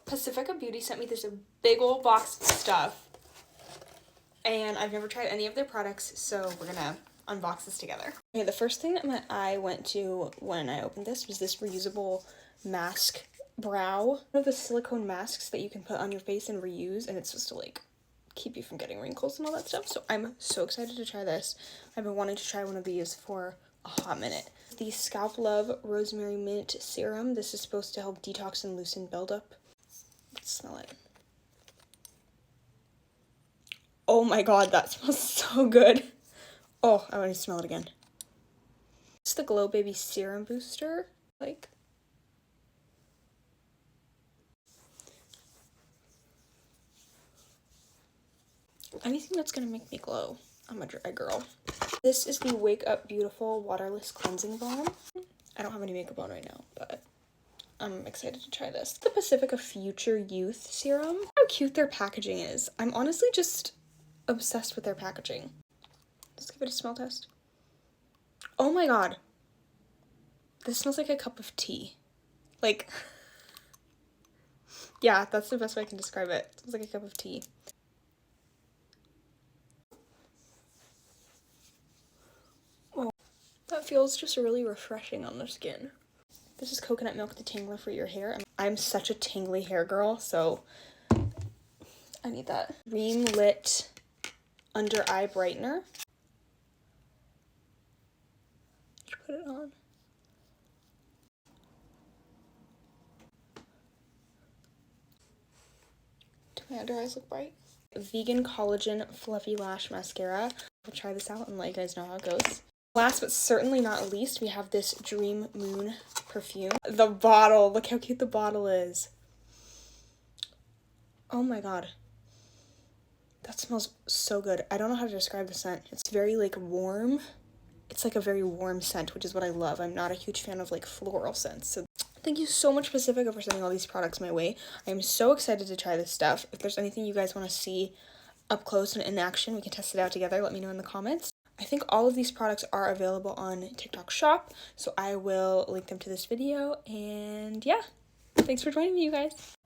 Pacifica Beauty sent me this big old box of stuff. And I've never tried any of their products, so we're gonna unbox this together. Okay, the first thing that my eye went to when I opened this was this reusable mask brow. One of the silicone masks that you can put on your face and reuse, and it's supposed to like keep you from getting wrinkles and all that stuff. So I'm so excited to try this. I've been wanting to try one of these for a hot minute. The Scalp Love Rosemary Mint Serum. This is supposed to help detox and loosen buildup. Let's smell it. Oh my god, that smells so good. Oh, I want to smell it again. It's the Glow Baby Serum Booster. Like, anything that's gonna make me glow. I'm a dry girl. This is the Wake Up Beautiful Waterless Cleansing Balm. I don't have any makeup on right now, but I'm excited to try this. The Pacifica Future Youth Serum. How cute their packaging is. I'm honestly just obsessed with their packaging. Let's give it a smell test. Oh my god. This smells like a cup of tea. Like, yeah, that's the best way I can describe it. It smells like a cup of tea. Oh, that feels just really refreshing on the skin. This is Coconut Milk Detangler for your hair. I'm such a tingly hair girl, so I need that. Ream Lit Under Eye Brightener. Just put it on. Do my under eyes look bright? Vegan Collagen Fluffy Lash Mascara. I'll try this out and let you guys know how it goes. Last but certainly not least, we have this Dream Moon perfume. The bottle, look how cute the bottle is. Oh my god. That smells so good. I don't know how to describe the scent. It's very like warm. It's like a very warm scent, which is what I love. I'm not a huge fan of like floral scents. So thank you so much, Pacifica, for sending all these products my way. I am so excited to try this stuff. If there's anything you guys want to see up close and in action, we can test it out together. Let me know in the comments. I think all of these products are available on TikTok Shop, so I will link them to this video. And yeah, thanks for joining me, you guys.